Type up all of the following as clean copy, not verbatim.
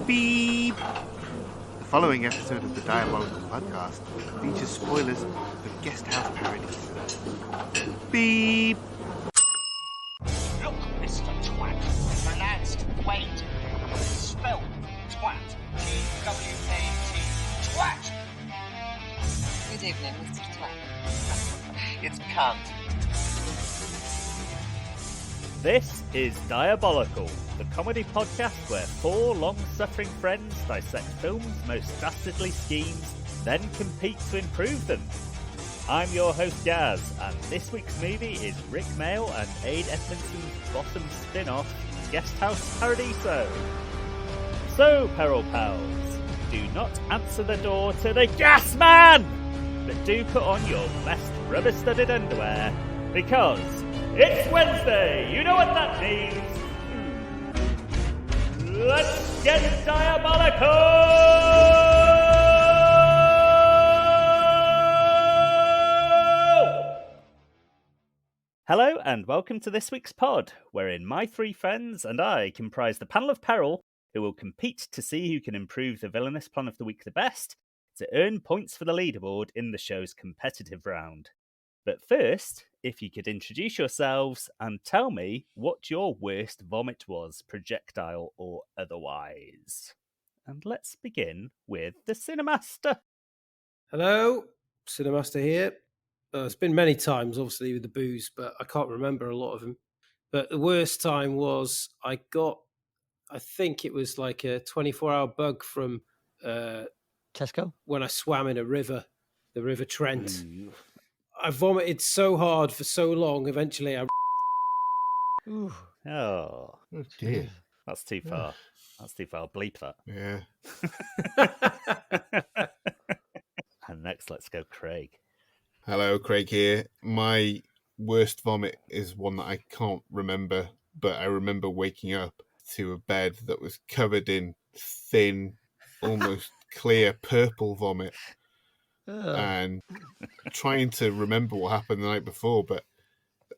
Beep! The following episode of the Diabolical Podcast features spoilers for Guest House Paradiso. Beep! Look, Mr. Twat. Pronounced wait. Spelled twat. T-W-A-T. Twat! Good evening, Mr. Twat. It's cunt. This is Diabolical, the comedy podcast where four long-suffering friends dissect films' most dastardly schemes, then compete to improve them. I'm your host Gaz, and this week's movie is Rik Mayall and Adrian Edmondson's bottom spin-off, Guest House Paradiso. So, Peril Pals, do not answer the door to the gas man, but do put on your best rubber-studded underwear, because it's Wednesday, you know what that means. Let's get diabolical! Hello and welcome to this week's pod, wherein my three friends and I comprise the panel of peril who will compete to see who can improve the villainous plan of the week the best to earn points for the leaderboard in the show's competitive round. But first, if you could introduce yourselves and tell me what your worst vomit was, projectile or otherwise. And let's begin with the Cinemaster. Hello, Cinemaster here. It's been many times, obviously, with the booze, but I can't remember a lot of them. But the worst time was I think it was like a 24-hour bug from Tesco? When I swam in a river, the River Trent. I vomited so hard for so long, eventually I... Ooh. Oh dear. That's too far. That's too far. Bleep that. Yeah. And next, let's go Craig. Hello, Craig here. My worst vomit is one that I can't remember, but I remember waking up to a bed that was covered in thin, almost clear purple vomit. And trying to remember what happened the night before, but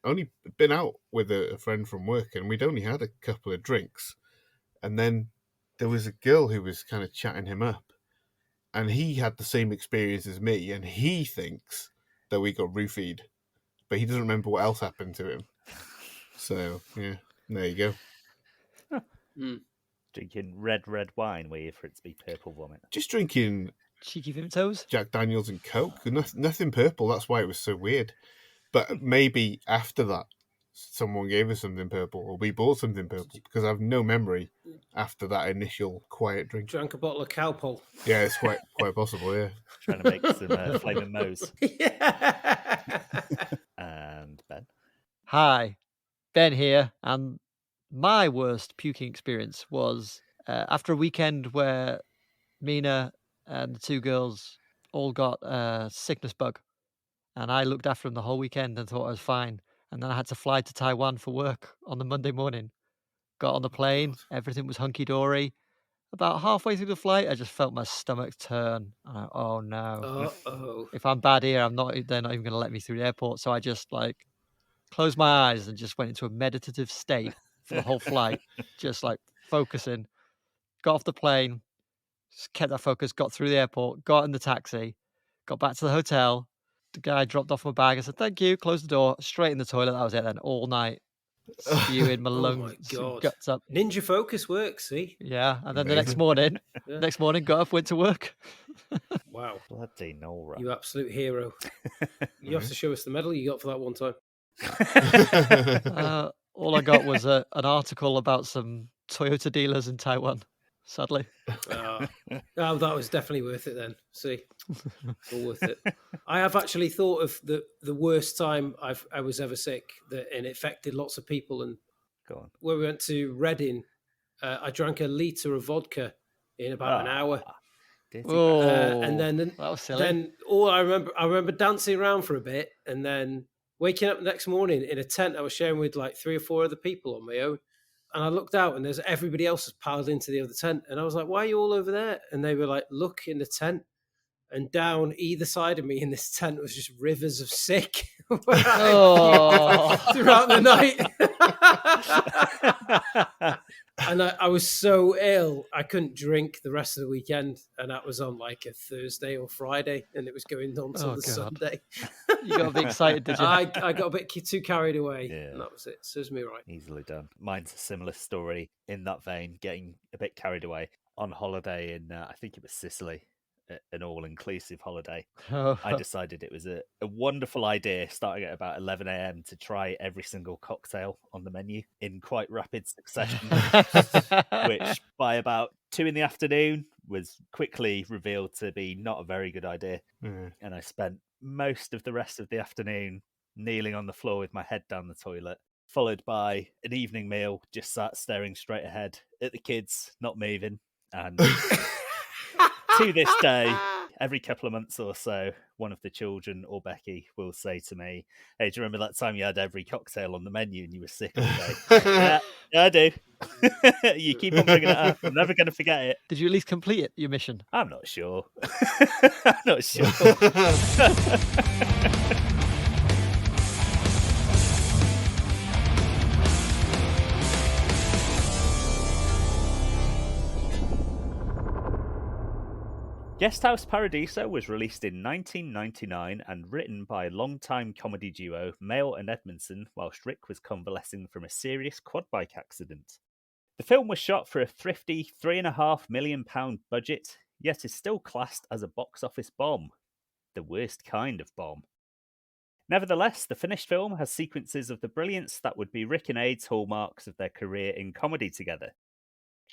only been out with a friend from work and we'd only had a couple of drinks. And then there was a girl who was kind of chatting him up and he had the same experience as me and he thinks that we got roofied, but he doesn't remember what else happened to him. So, yeah, there you go. Drinking red wine, were you, for it to be purple vomit? Just drinking Cheeky Vimtos? Jack Daniels and Coke. Nothing purple. That's why it was so weird. But maybe after that, someone gave us something purple, or we bought something purple, because I have no memory after that initial quiet drink. Drank a bottle of Cowpole. Yeah, it's quite possible, yeah. Trying to make some flaming moes. Yeah. And Ben. Hi, Ben here. And my worst puking experience was after a weekend where Mina and the two girls all got a sickness bug. And I looked after them the whole weekend and thought I was fine. And then I had to fly to Taiwan for work on the Monday morning. Got on the plane, everything was hunky-dory. About halfway through the flight, I just felt my stomach turn. And oh no. Uh-oh. If I'm bad here, they're not even going to let me through the airport. So I just closed my eyes and just went into a meditative state for the whole flight. Just focusing. Got off the plane, just kept that focus, got through the airport, got in the taxi, got back to the hotel. The guy dropped off my bag. I said, thank you, closed the door, straight in the toilet. That was it then, all night. Spewing my lungs, guts up. Ninja focus works, see? Yeah, and then the next morning, got up, went to work. Wow. Bloody Nora. You absolute hero. You have to show us the medal you got for that one time. All I got was an article about some Toyota dealers in Taiwan, sadly. That was definitely worth it then. See? All worth it. I have actually thought of the worst time I was ever sick, and it affected lots of people. And go on. When we went to Reading, I drank a litre of vodka in about an hour. And then that was silly. Then I remember dancing around for a bit and then waking up the next morning in a tent I was sharing with 3 or 4 other people on my own. And I looked out and there's everybody else has piled into the other tent. And I was like, why are you all over there? And they were like, look in the tent. And down either side of me in this tent was just rivers of sick throughout the night. And I was so ill, I couldn't drink the rest of the weekend. And that was on like a Thursday or Friday, and it was going on till Oh, the God. Sunday. You got a bit excited, did you? I got a bit too carried away, Yeah. and that was it. Serves me right. Easily done. Mine's a similar story in that vein, getting a bit carried away on holiday in, I think it was Sicily, an all-inclusive holiday. Oh. I decided it was a wonderful idea, starting at about 11 a.m. to try every single cocktail on the menu in quite rapid succession, which by about 2 in the afternoon was quickly revealed to be not a very good idea. And I spent most of the rest of the afternoon kneeling on the floor with my head down the toilet, followed by an evening meal, just sat staring straight ahead at the kids, not moving. And to this day, every couple of months or so, one of the children or Becky will say to me, "Hey, do you remember that time you had every cocktail on the menu and you were sick all day?" Yeah, I do. You keep on bringing it up. I'm never going to forget it. Did you at least complete it, your mission? I'm not sure. I'm not sure. House Paradiso was released in 1999 and written by longtime comedy duo Mayall and Edmondson whilst Rik was convalescing from a serious quad bike accident. The film was shot for a thrifty £3.5 million budget, yet is still classed as a box office bomb. The worst kind of bomb. Nevertheless, the finished film has sequences of the brilliance that would be Rik and Aid's hallmarks of their career in comedy together.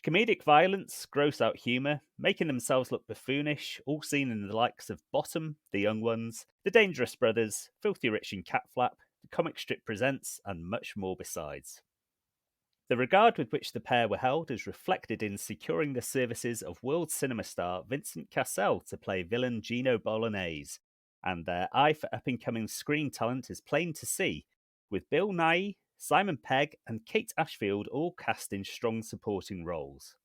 Comedic violence, gross-out humour, making themselves look buffoonish, all seen in the likes of Bottom, The Young Ones, The Dangerous Brothers, Filthy Rich and Catflap, The Comic Strip Presents, and much more besides. The regard with which the pair were held is reflected in securing the services of world cinema star Vincent Cassel to play villain Gino Bolognese, and their eye for up-and-coming screen talent is plain to see, with Bill Nighy, Simon Pegg and Kate Ashfield all cast in strong supporting roles.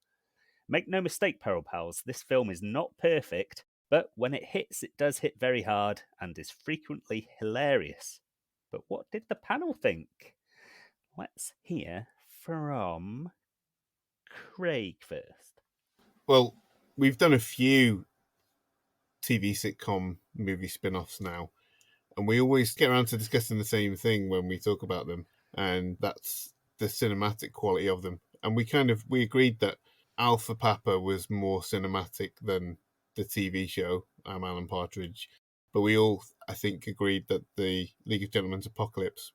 Make no mistake, Peril Pals, this film is not perfect, but when it hits, it does hit very hard and is frequently hilarious. But what did the panel think? Let's hear from Craig first. Well, we've done a few TV sitcom movie spin-offs now, and we always get around to discussing the same thing when we talk about them, and that's the cinematic quality of them. And we agreed that Alpha Papa was more cinematic than the TV show, I'm Alan Partridge, but we all, I think, agreed that the League of Gentlemen's Apocalypse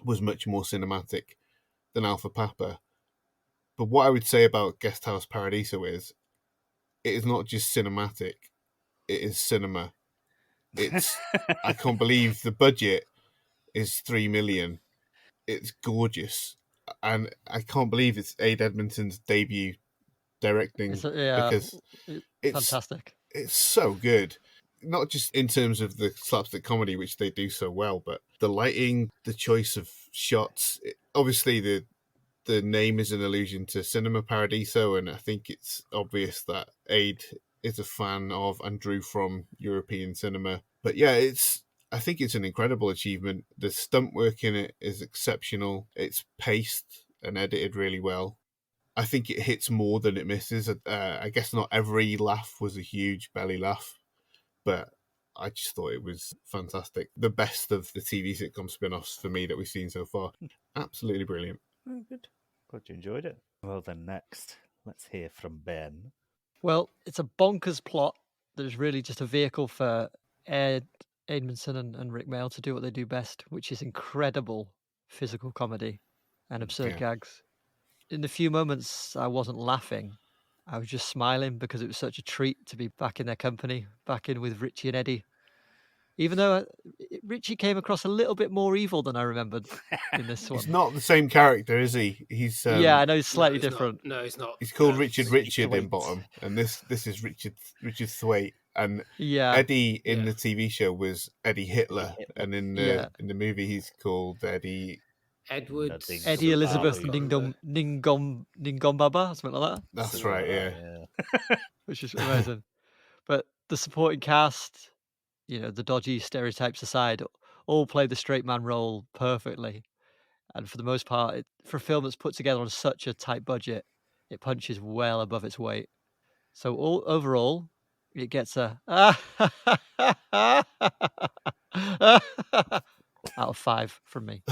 was much more cinematic than Alpha Papa. But what I would say about Guest House Paradiso is, it is not just cinematic, it is cinema. It's I can't believe the budget is $3 million. It's gorgeous, and I can't believe it's Ade Edmondson's debut directing, because it's fantastic. It's so good, not just in terms of the slapstick comedy, which they do so well, but the lighting, the choice of shots. Obviously, the name is an allusion to Cinema Paradiso, and I think it's obvious that Ade is a fan of and drew from European cinema. But yeah, I think it's an incredible achievement. The stunt work in it is exceptional. It's paced and edited really well. I think it hits more than it misses. I guess not every laugh was a huge belly laugh, but I just thought it was fantastic. The best of the TV sitcom spin-offs for me that we've seen so far. Absolutely brilliant. Oh, good. Glad you enjoyed it. Well, then next, let's hear from Ben. Well, it's a bonkers plot that is really just a vehicle for Ed Edmondson and Rik Mayall to do what they do best, which is incredible physical comedy and absurd gags. In the few moments I wasn't laughing, I was just smiling because it was such a treat to be back in their company, back in with Richie and Eddie. Even though Richie came across a little bit more evil than I remembered in this one. He's not the same character, is he? He's yeah, I know he's slightly different. No, he's not. He's called Richard in Bottom, and this is Richard Thwaite. And Eddie in the TV show was Eddie Hitler, and in the movie he's called Eddie Elizabeth Ndingombaba, something like that. That's right, yeah. Which is amazing. But the supporting cast, the dodgy stereotypes aside, all play the straight man role perfectly. And for the most part, for a film that's put together on such a tight budget, it punches well above its weight. So overall, it gets a out of 5 from me.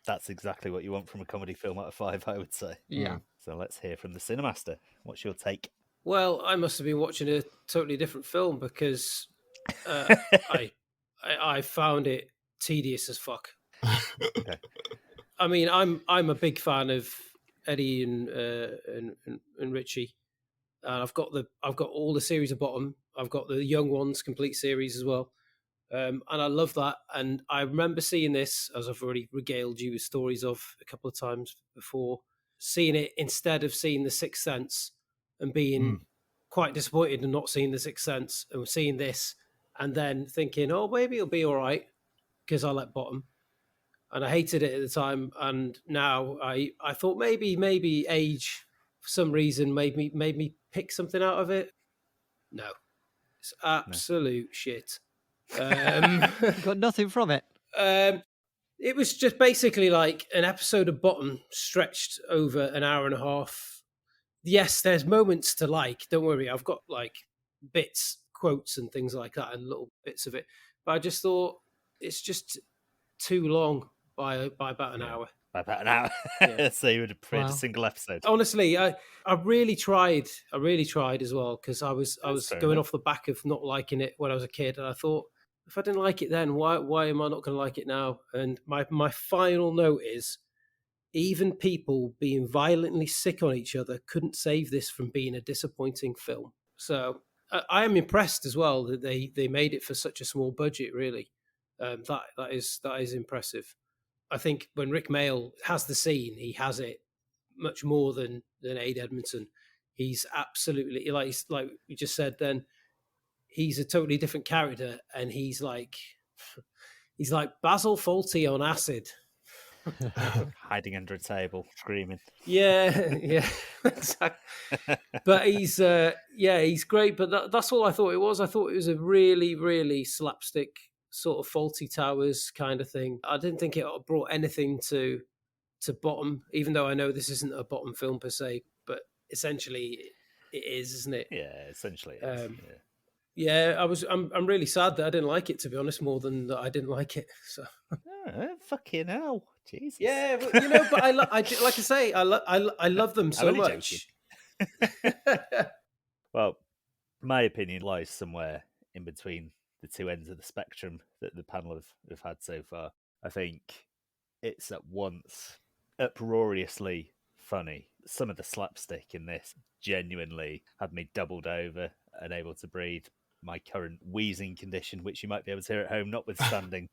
That's exactly what you want from a comedy film out of 5, I would say. Yeah. So let's hear from the Cinemaster. What's your take? Well, I must have been watching a totally different film because I found it tedious as fuck. Okay. I mean, I'm a big fan of Eddie and Richie, and I've got all the series of Bottom. I've got the Young Ones complete series as well, and I love that. And I remember seeing this, as I've already regaled you with stories of a couple of times before, seeing it instead of seeing The Sixth Sense and being quite disappointed and not seeing The Sixth Sense and seeing this, and then thinking, oh, maybe it'll be all right because I like Bottom. And I hated it at the time, and now I thought maybe age for some reason made me pick something out of it. No, it's absolute shit. Got nothing from it. It was just basically like an episode of Bottom stretched over an hour and a half. Yes, there's moments to like. Don't worry, I've got like bits, quotes, and things like that, and little bits of it. But I just thought it's just too long. By about an hour. By about an hour. Yeah. So you would have preferred a single episode. Honestly, I really tried. I really tried as well because I was going off the back of not liking it when I was a kid, and I thought if I didn't like it then, why am I not going to like it now? And my final note is, even people being violently sick on each other couldn't save this from being a disappointing film. So I am impressed as well that they made it for such a small budget. Really, that is impressive. I think when Rik Mayall has the scene, he has it much more than Ade Edmondson. He's absolutely like you just said. Then he's a totally different character, and he's like Basil Fawlty on acid, hiding under a table, screaming. Yeah, exactly. But he's great. But that's all I thought it was. I thought it was a really, really slapstick sort of Fawlty Towers kind of thing. I didn't think it brought anything to Bottom, even though I know this isn't a Bottom film per se, but essentially it is, isn't it? Yeah, essentially it is. I'm really sad that I didn't like it, to be honest, more than that I didn't like it. So fucking hell, Jesus. Yeah, but, but I like I say, I love them so much. Well, my opinion lies somewhere in between the two ends of the spectrum that the panel have had so far. I think it's at once uproariously funny. Some of the slapstick in this genuinely had me doubled over, unable to breathe. My current wheezing condition, which you might be able to hear at home, notwithstanding,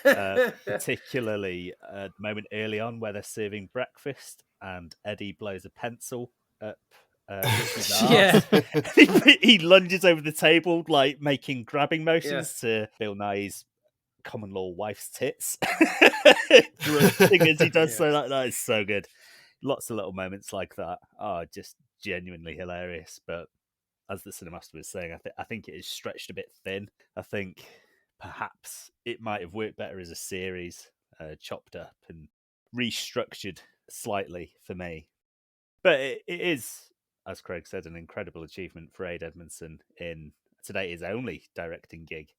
particularly a moment early on where they're serving breakfast and Eddie blows a pencil up Richie's arse. He lunges over the table, like making grabbing motions to Bill Nighy's common law wife's tits. Grunting as he does so. That is so good. Lots of little moments like that are just genuinely hilarious. But as the Cinemaster was saying, I think it is stretched a bit thin. I think perhaps it might have worked better as a series, chopped up and restructured slightly for me. But it is, as Craig said, an incredible achievement for Ade Edmondson in today his only directing gig.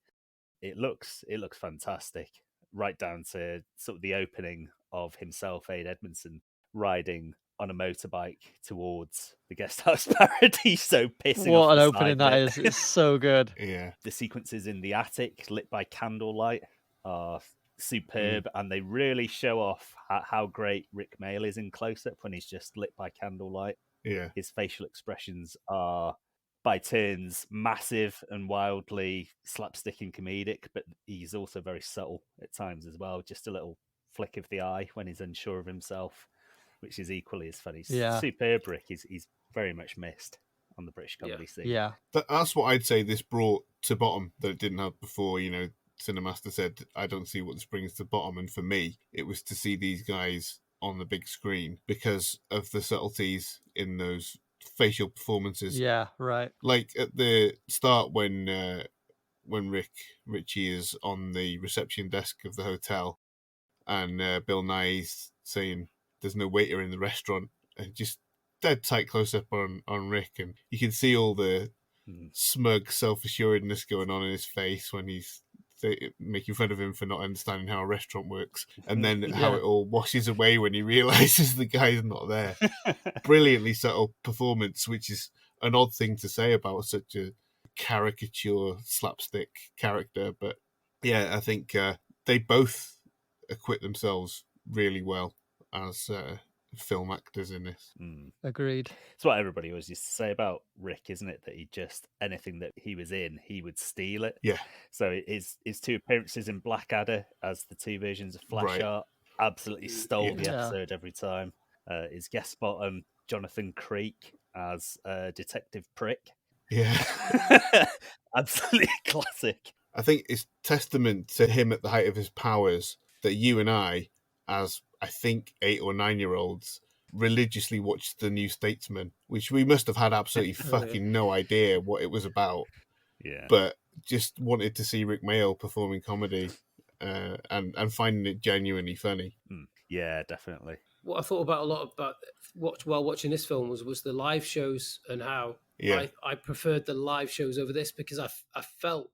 It looks fantastic, right down to sort of the opening of himself, Ade Edmondson, riding on a motorbike towards the guest house Paradiso, pissing off what an the opening that is. It's so good. Yeah. The sequences in the attic, lit by candlelight, are superb, and they really show off how great Rik Mayall is in close-up when he's just lit by candlelight. Yeah. His facial expressions are, by turns, massive and wildly slapstick and comedic, but he's also very subtle at times as well. Just a little flick of the eye when he's unsure of himself, which is equally as funny. Yeah. Superb Rik. He's very much missed on the British comedy scene. Yeah. That's what I'd say this brought to Bottom that it didn't have before. Cinemaster said, I don't see what this brings to Bottom. And for me, it was to see these guys on the big screen because of the subtleties in those facial performances. Yeah, right. Like at the start when Richie is on the reception desk of the hotel and Bill Nighy's saying there's no waiter in the restaurant, and just dead tight close up on Rik, and you can see all the smug self-assuredness going on in his face when he's making fun of him for not understanding how a restaurant works, and then how it all washes away when he realizes the guy's not there. Brilliantly subtle performance, which is an odd thing to say about such a caricature slapstick character, but yeah, I think they both acquit themselves really well as film actors in this. Agreed. It's what everybody always used to say about Rik, isn't it? That he just, anything that he was in, he would steal it. Yeah. So his two appearances in Blackadder as the two versions of Flash Art absolutely stole the episode every time. His guest spot on Jonathan Creek as Detective Prick. Yeah. Absolutely classic. I think it's testament to him at the height of his powers that you and I, as I think 8 or 9-year-olds, religiously watched The New Statesman, which we must have had absolutely fucking no idea what it was about. Yeah. But just wanted to see Rik Mayall performing comedy and finding it genuinely funny. Yeah, definitely. What I thought about a lot about while watching this film was the live shows and how I preferred the live shows over this, because I felt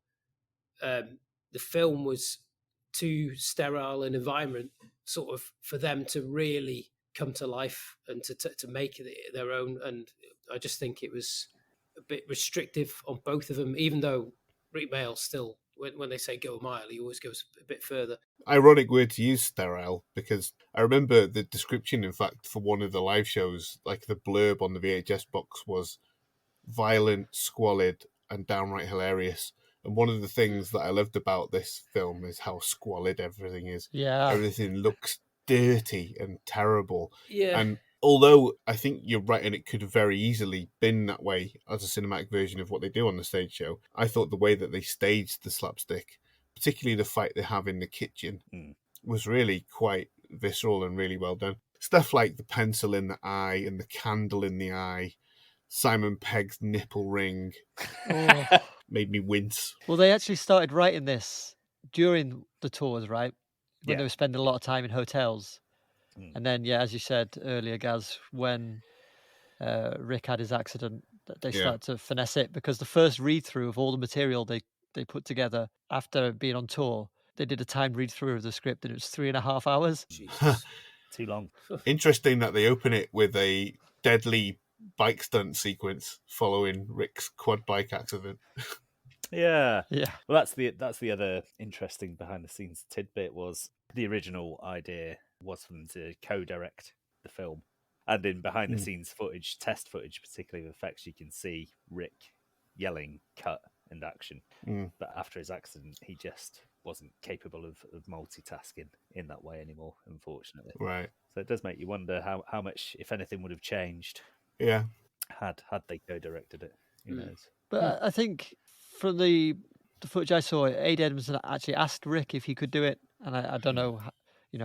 the film was too sterile an environment sort of for them to really come to life and to make it their own. And I just think it was a bit restrictive on both of them, even though Rik Mayall still, when they say go a mile, he always goes a bit further. Ironic word to use, sterile, because I remember the description, in fact, for one of the live shows, like the blurb on the VHS box was violent, squalid, and downright hilarious. And one of the things that I loved about this film is how squalid everything is. Yeah. Everything looks dirty and terrible. Yeah. And although I think you're right, and it could have very easily been that way as a cinematic version of what they do on the stage show, I thought the way that they staged the slapstick, particularly the fight they have in the kitchen, was really quite visceral and really well done. Stuff like the pencil in the eye and the candle in the eye, Simon Pegg's nipple ring, made me wince. Well, they actually started writing this during the tours, right? When they were spending a lot of time in hotels. And then, as you said earlier, Gaz, when Rik had his accident, they started to finesse it, because the first read-through of all the material they put together after being on tour, they did a timed read-through of the script, and it was 3.5 hours. Jesus. Too long. Interesting that they open it with a deadly bike stunt sequence following Rik's quad bike accident. Yeah. Well, that's the other interesting behind the scenes tidbit. Was the original idea was for them to co-direct the film, and in behind the scenes footage, test footage, particularly with effects, you can see Rik yelling cut and action. But after his accident, he just wasn't capable of multitasking in that way anymore, unfortunately. Right. So it does make you wonder how much, if anything, would have changed. Yeah. Had they co-directed it. Who knows? But I think from the footage I saw, Eddie Edmondson actually asked Rik if he could do it, and I don't know,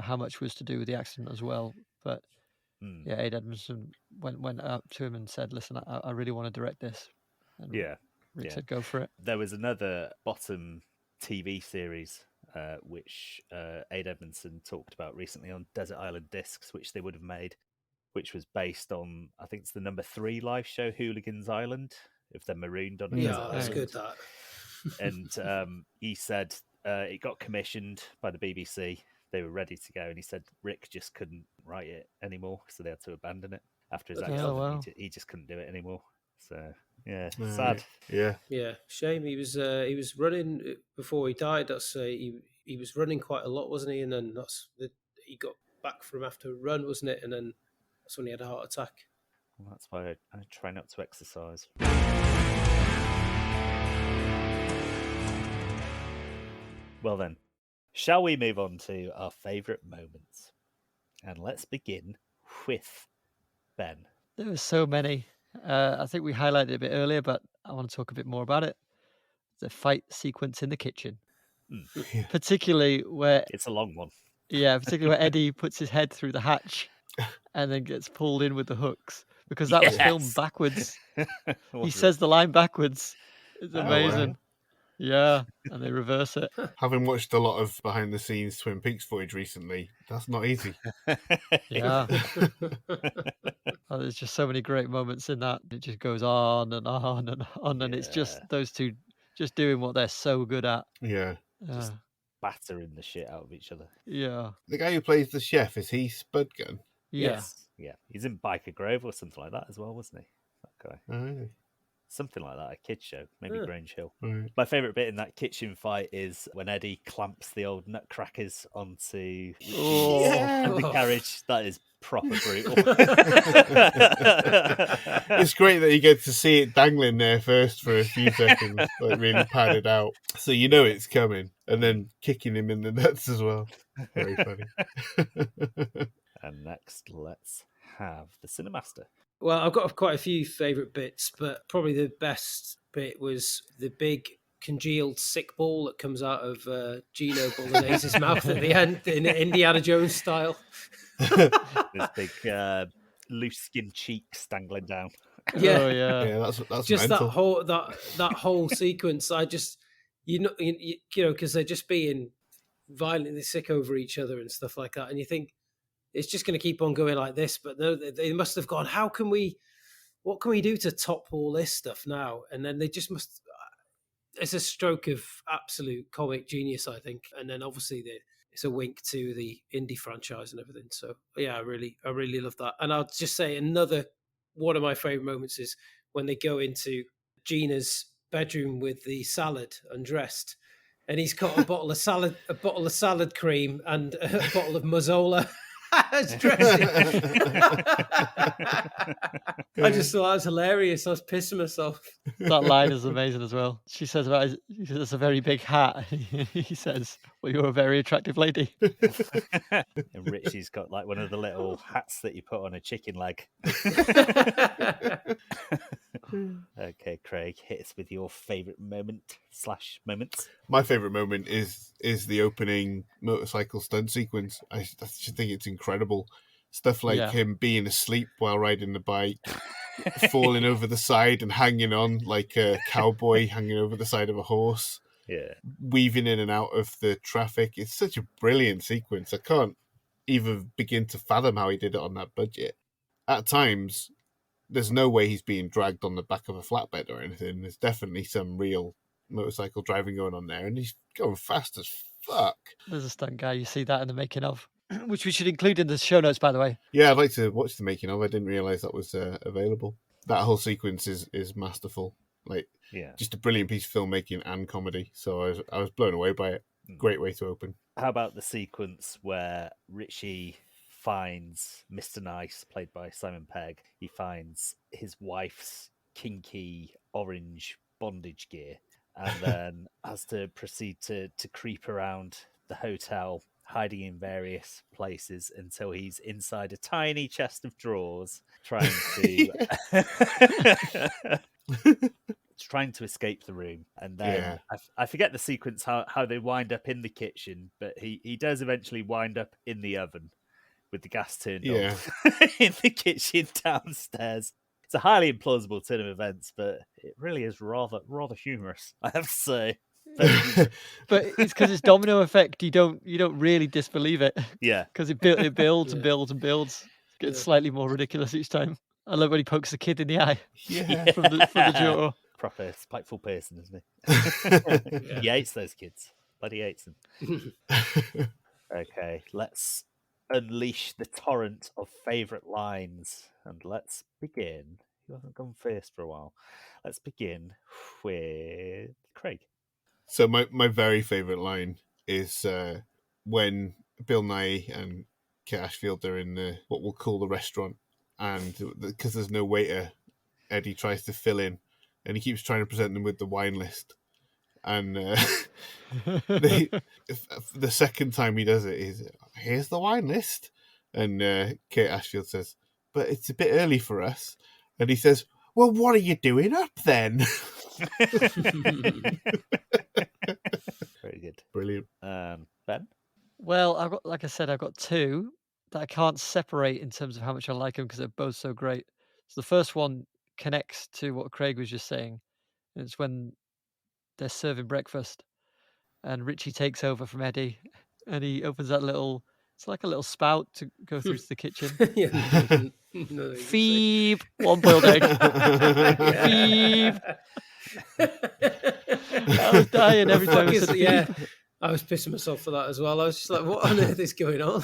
how much was to do with the accident as well. But Eddie Edmondson went up to him and said, "Listen, I really want to direct this." And Rik said, "Go for it." There was another bottom TV series which Eddie Edmondson talked about recently on Desert Island Discs, which they would have made, which was based on, I think it's the number 3 live show, Hooligans Island, if they're marooned on a desert that's island. good, that. And he said it got commissioned by the BBC. They were ready to go, and he said Rik just couldn't write it anymore, so they had to abandon it after his accident. wow. He just couldn't do it anymore. So sad. Yeah, shame. He was running before he died. That's he was running quite a lot, wasn't he? And then he got back from after a run, wasn't it? And then that's when he had a heart attack. Well, that's why I try not to exercise. Well then, shall we move on to our favourite moments? And let's begin with Ben. There were so many. I think we highlighted it a bit earlier, but I want to talk a bit more about it. The fight sequence in the kitchen. Particularly where... It's a long one. Yeah, particularly where Eddie puts his head through the hatch and then gets pulled in with the hooks. Because that was filmed backwards. He says the line backwards. It's amazing. Yeah, and they reverse it. Having watched a lot of behind the scenes Twin Peaks footage recently, that's not easy. Yeah. Oh, there's just so many great moments in that. It just goes on and on and on, and it's just Yeah. those two just doing what they're so good at. Yeah. Just battering the shit out of each other. Yeah. The guy who plays the chef, is he Spudgun? Yeah. Yes. Yeah. He's in Biker Grove or something like that as well, wasn't he? That guy. Oh, really? Something like that, a kid's show, maybe Yeah. Grange Hill. Right. My favourite bit in that kitchen fight is when Eddie clamps the old nutcrackers onto Oh. undercarriage. That is proper brutal. It's great that you get to see it dangling there first for a few seconds, like really padded out, so you know it's coming, and then kicking him in the nuts as well. Very funny. And next, let's have the Cinemaster. Well, I've got quite a few favourite bits, but probably the best bit was the big congealed sick ball that comes out of Gino Bolognese's mouth at the end in Indiana Jones style. This big loose skin cheeks dangling down. Yeah. Oh, yeah. Yeah, that's Just mental. that whole sequence. I just you know because they're just being violently sick over each other and stuff like that, and you think it's just going to keep on going like this. But no, they must have gone, what can we do to top all this stuff now? And then they just must. It's a stroke of absolute comic genius, I think. And then obviously it's a wink to the indie franchise and everything. So yeah, I really love that. And I'll just say another one of my favorite moments is when they go into Gina's bedroom with the salad undressed, and he's got a bottle of salad cream and a bottle of Mazzola as dressing. I just thought that was hilarious. I was pissing myself. That line is amazing as well. She says it's a very big hat. He says, well, you're a very attractive lady. And Richie's got like one of the little hats that you put on a chicken leg. Okay, Craig, hit us with your favourite moment/moments. My favourite moment is the opening motorcycle stunt sequence. I just think it's incredible. Stuff like him being asleep while riding the bike, falling over the side and hanging on like a cowboy hanging over the side of a horse. Yeah. Weaving in and out of the traffic. It's such a brilliant sequence. I can't even begin to fathom how he did it on that budget. At times, there's no way he's being dragged on the back of a flatbed or anything. There's definitely some real motorcycle driving going on there, and he's going fast as fuck. There's a stunt guy. You see that in the making of, which we should include in the show notes, by the way. Yeah, I'd like to watch the making of. I didn't realise that was available. That whole sequence is masterful. Like, just a brilliant piece of filmmaking and comedy. So I was blown away by it. Great way to open. How about the sequence where Richie finds Mr. Nice, played by Simon Pegg? He finds his wife's kinky orange bondage gear and then has to proceed to creep around the hotel, hiding in various places until he's inside a tiny chest of drawers trying to escape the room. And then I forget the sequence how they wind up in the kitchen, but he does eventually wind up in the oven with the gas turned on in the kitchen downstairs. It's a highly implausible turn of events, but it really is rather humorous, I have to say. But it's because it's domino effect. You don't really disbelieve it. Yeah, because it builds and builds and builds. It gets slightly more ridiculous each time. I love when he pokes the kid in the eye. Yeah, from the jaw. Proper spiteful person, isn't he? He hates those kids. Bloody hates them. Okay, let's unleash the torrent of favourite lines, and let's begin. You haven't gone first for a while. Let's begin with Craig. So my very favourite line is when Bill Nighy and Kate Ashfield are in what we'll call the restaurant, and because there's no waiter, Eddie tries to fill in, and he keeps trying to present them with the wine list. And the second time he does it, he's, here's the wine list. And Kate Ashfield says, but it's a bit early for us. And he says, well, what are you doing up then? Very good. Brilliant. Ben? Well, I've got two that I can't separate in terms of how much I like them because they're both so great. So the first one connects to what Craig was just saying. It's when they're serving breakfast, and Richie takes over from Eddie, and he opens that little. It's like a little spout to go through to the kitchen. No, Feeb, one boiled egg. Feeb. I was dying every time I said feeb. Yeah, I was pissing myself for that as well. I was just like, what on earth is going on?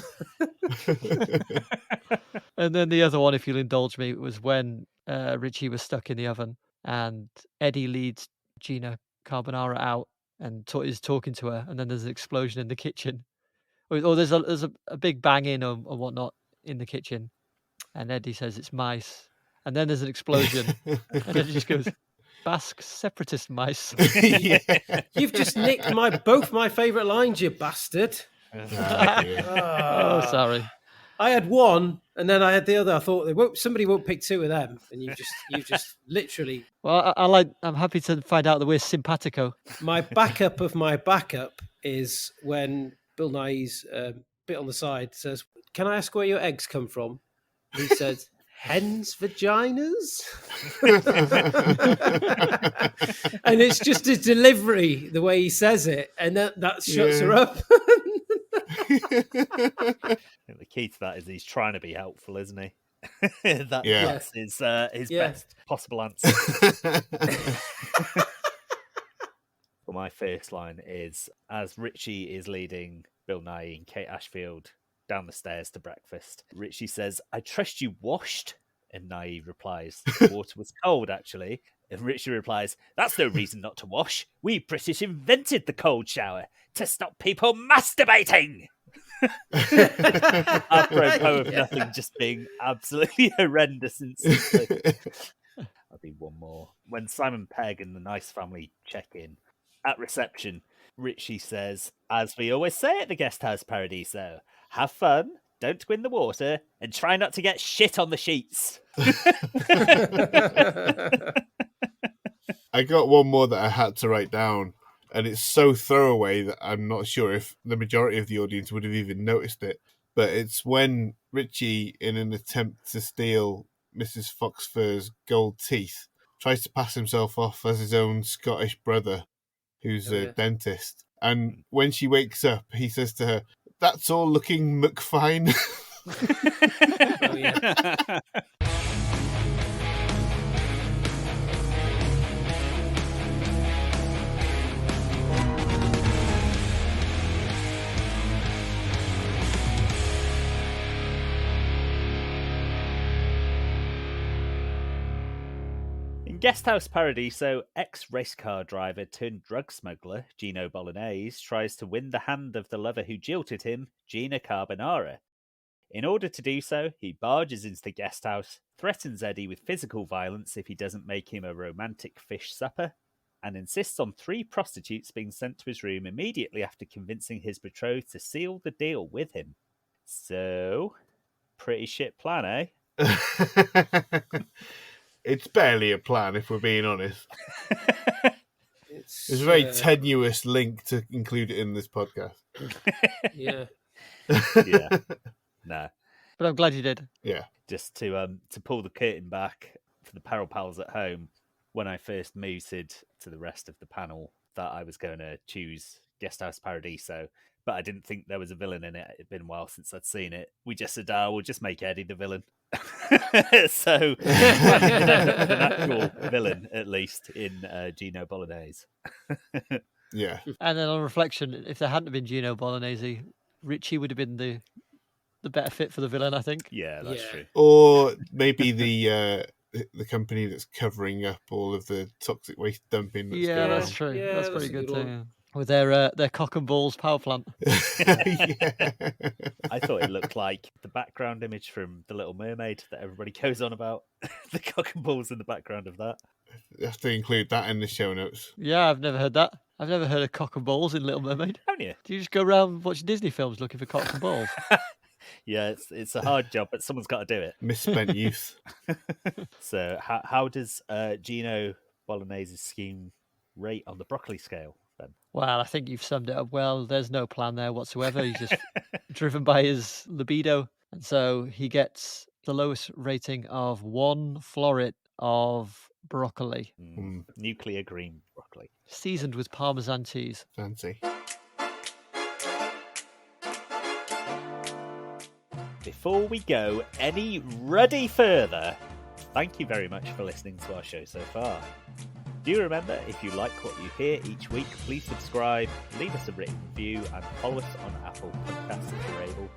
And then the other one, if you'll indulge me, was when Richie was stuck in the oven and Eddie leads Gina Carbonara out and is talking to her, and then there's an explosion in the kitchen. Or there's a big banging or whatnot in the kitchen, and Eddie says it's mice, and then there's an explosion, and then he just goes, Basque separatist mice. Yeah. You've just nicked both my favourite lines, you bastard. Oh, sorry. I had one, and then I had the other. I thought somebody won't pick two of them, and you just literally. Well, I'm happy to find out that we're simpatico. My backup of my backup is when Bill Nighy's bit on the side says, "Can I ask where your eggs come from?" He says, "Hens' vaginas," and it's just his delivery, the way he says it, and that shuts her up. I think the key to that is he's trying to be helpful, isn't he? That's his best possible answer. Well, my first line is, as Richie is leading Bill Nighy and Kate Ashfield down the stairs to breakfast, Richie says, "I trust you washed?" And Nighy replies, "The water was cold, actually." And Richie replies, "That's no reason not to wash. We British invented the cold shower to stop people masturbating." Apropos of nothing, just being absolutely horrendous instantly. I'll do one more. When Simon Pegg and the Nice family check in at reception, Richie says, "As we always say at the Guest House Paradiso, have fun, don't go in the water, and try not to get shit on the sheets." I got one more that I had to write down, and it's so throwaway that I'm not sure if the majority of the audience would have even noticed it. But it's when Richie, in an attempt to steal Mrs. Foxfur's gold teeth, tries to pass himself off as his own Scottish brother, who's a dentist. And when she wakes up, he says to her, "That's all looking McFine." Oh, yeah. In Guest House Paradiso, ex-race car driver turned drug smuggler Gino Bolognese tries to win the hand of the lover who jilted him, Gina Carbonara. In order to do so, he barges into the guest house, threatens Eddie with physical violence if he doesn't make him a romantic fish supper, and insists on 3 prostitutes being sent to his room immediately after convincing his betrothed to seal the deal with him. So, pretty shit plan, eh? It's barely a plan, if we're being honest. It's a very tenuous link to include it in this podcast. Yeah. Yeah. Nah. But I'm glad you did. Yeah. Just to pull the curtain back for the Peril Pals at home, when I first mooted to the rest of the panel that I was going to choose Guest House Paradiso, but I didn't think there was a villain in it. It'd been a while since I'd seen it. We just said, we'll just make Eddie the villain. So an actual villain, at least, in Gino Bolognese. Yeah. And then on reflection, if there hadn't been Gino Bolognese, Richie would have been the better fit for the villain, I think. Yeah, that's true. Or maybe the company that's covering up all of the toxic waste dumping. That's true. Yeah, that's that's pretty a good good too. one. Yeah. With their cock and balls power plant. Yeah. I thought it looked like the background image from The Little Mermaid that everybody goes on about. The cock and balls in the background of that. You have to include that in the show notes. Yeah, I've never heard that. I've never heard of cock and balls in Little Mermaid. Haven't you? Do you just go around watching Disney films looking for cock and balls? Yeah, it's a hard job, but someone's got to do it. Misspent youth. So how does Gino Bolognese's scheme rate on the broccoli scale, then? Well, I think you've summed it up well. There's no plan there whatsoever. He's just driven by his libido. And so he gets the lowest rating of 1 floret of broccoli. Nuclear green broccoli. perfectly. Seasoned with Parmesan cheese. Fancy. Before we go any ruddy further, thank you very much for listening to our show so far. Do remember, if you like what you hear each week, please subscribe, leave us a written review, and follow us on Apple Podcasts if you're able.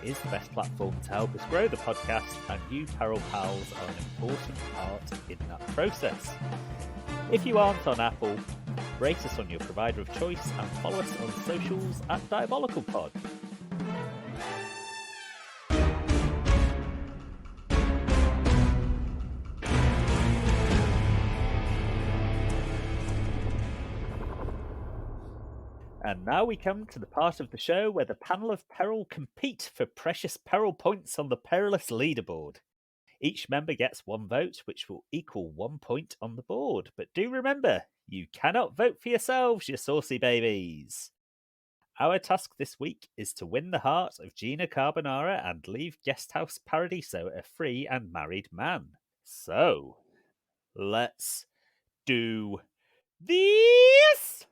It is the best platform to help us grow the podcast, and you Peril Pals are an important part in that process. If you aren't on Apple, rate us on your provider of choice and follow us on socials at DiabolicalPod. And now we come to the part of the show where the panel of Peril compete for precious Peril points on the Perilous leaderboard. Each member gets 1 vote, which will equal 1 point on the board. But do remember, you cannot vote for yourselves, you saucy babies. Our task this week is to win the heart of Gina Carbonara and leave Guesthouse Paradiso a free and married man. So, let's do this!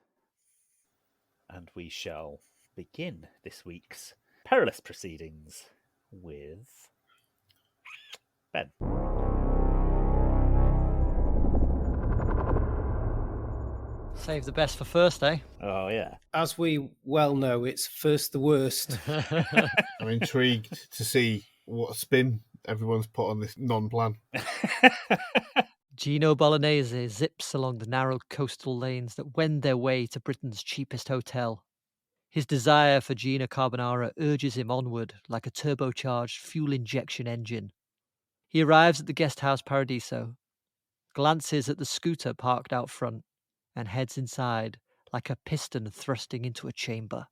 And we shall begin this week's Perilous proceedings with Ben. Save the best for first, eh? Oh, yeah. As we well know, it's first the worst. I'm intrigued to see what spin everyone's put on this non-plan. Gino Bolognese zips along the narrow coastal lanes that wend their way to Britain's cheapest hotel. His desire for Gina Carbonara urges him onward like a turbocharged fuel injection engine. He arrives at the Guesthouse Paradiso, glances at the scooter parked out front, and heads inside like a piston thrusting into a chamber.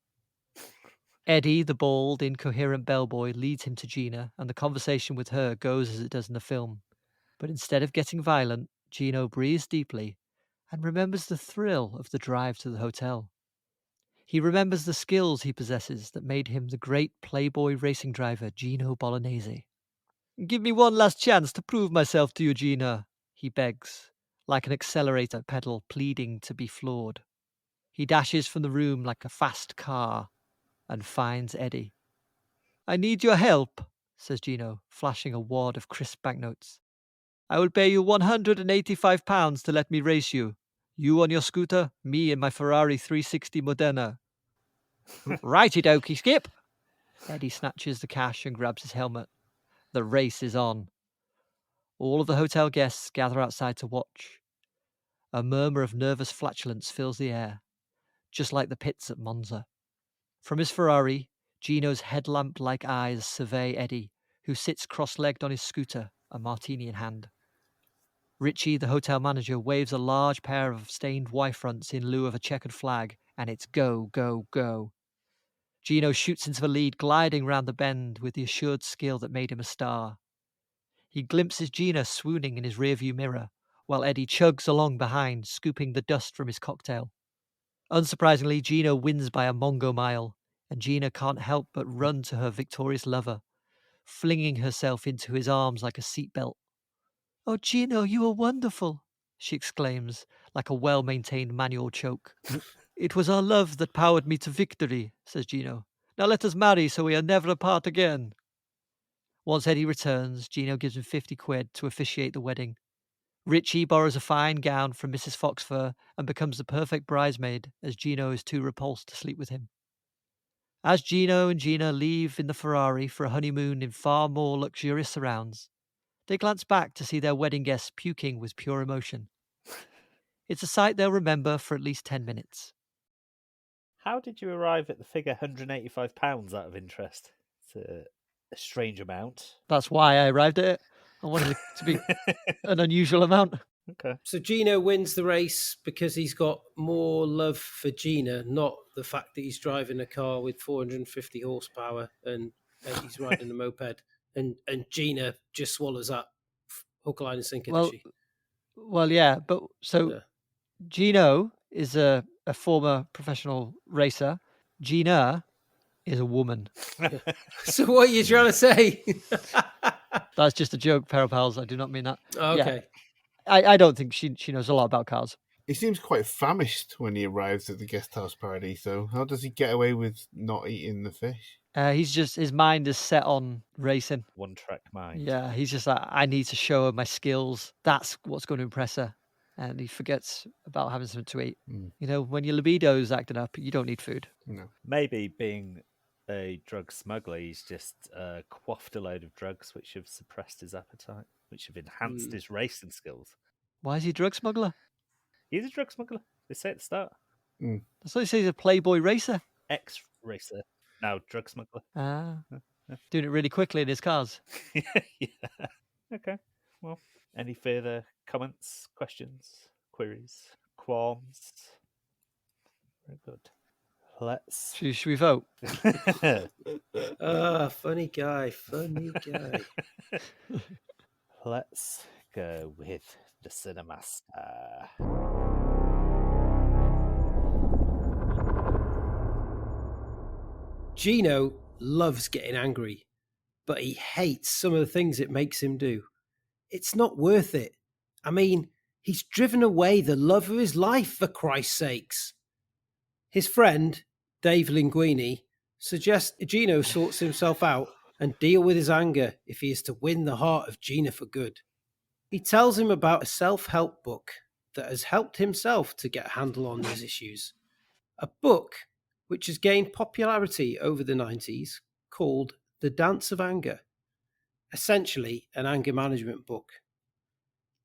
Eddie, the bald, incoherent bellboy, leads him to Gina, and the conversation with her goes as it does in the film. But instead of getting violent, Gino breathes deeply and remembers the thrill of the drive to the hotel. He remembers the skills he possesses that made him the great playboy racing driver Gino Bolognese. "Give me one last chance to prove myself to you, Gina," he begs, like an accelerator pedal pleading to be floored. He dashes from the room like a fast car and finds Eddie. "I need your help," says Gino, flashing a wad of crisp banknotes. "I will pay you £185 to let me race you. You on your scooter, me in my Ferrari 360 Modena." "Righty dokey, Skip." Eddie snatches the cash and grabs his helmet. The race is on. All of the hotel guests gather outside to watch. A murmur of nervous flatulence fills the air, just like the pits at Monza. From his Ferrari, Gino's headlamp-like eyes survey Eddie, who sits cross-legged on his scooter, a martini in hand. Richie, the hotel manager, waves a large pair of stained Y-fronts in lieu of a checkered flag, and it's go, go, go. Gino shoots into the lead, gliding round the bend with the assured skill that made him a star. He glimpses Gina swooning in his rearview mirror, while Eddie chugs along behind, scooping the dust from his cocktail. Unsurprisingly, Gino wins by a Mongo mile, and Gina can't help but run to her victorious lover, flinging herself into his arms like a seatbelt. "Oh, Gino, you are wonderful," she exclaims, like a well-maintained manual choke. "It was our love that powered me to victory," says Gino. "Now let us marry so we are never apart again." Once Eddie returns, Gino gives him 50 quid to officiate the wedding. Richie borrows a fine gown from Mrs. Foxfur and becomes the perfect bridesmaid, as Gino is too repulsed to sleep with him. As Gino and Gina leave in the Ferrari for a honeymoon in far more luxurious surrounds, they glance back to see their wedding guests puking with pure emotion. It's a sight they'll remember for at least 10 minutes. How did you arrive at the figure £185 out of interest? It's a strange amount. That's why I arrived at it. I wanted it to be an unusual amount. Okay. So Gino wins the race because he's got more love for Gina, not the fact that he's driving a car with 450 horsepower and he's riding a moped. And Gina just swallows that hook, line and sinker, does she? Well, yeah. But so Yeah. Gino is a former professional racer. Gina is a woman. So what are you trying to say? That's just a joke, Peril Pals. I do not mean that. Okay. Yeah. I don't think she knows a lot about cars. He seems quite famished when he arrives at the guest house Paradiso. How does he get away with not eating the fish? His mind is set on racing. One track mind. Yeah, he's just like, I need to show her my skills. That's what's going to impress her. And he forgets about having something to eat. You know, when your libido's acting up, you don't need food. No. Maybe being a drug smuggler, he's just quaffed a load of drugs which have suppressed his appetite, which have enhanced his racing skills. Why is he a drug smuggler? He's a drug smuggler. They say at the start. That's what he says, he's a Playboy racer. Ex-racer, now drug smuggler. Doing it really quickly in his cars. Yeah. Okay. Well, any further comments, questions, queries, qualms? Very good. Let's. Should we vote? Funny guy. Let's go with the Cinemaster. Gino loves getting angry, but he hates some of the things it makes him do. It's not worth it. I mean, he's driven away the love of his life, for Christ's sakes. His friend, Dave Linguini, suggests Gino sorts himself out and deal with his anger if he is to win the heart of Gina for good. He tells him about a self-help book that has helped himself to get a handle on these issues. A book which has gained popularity over the 90s called The Dance of Anger. Essentially an anger management book.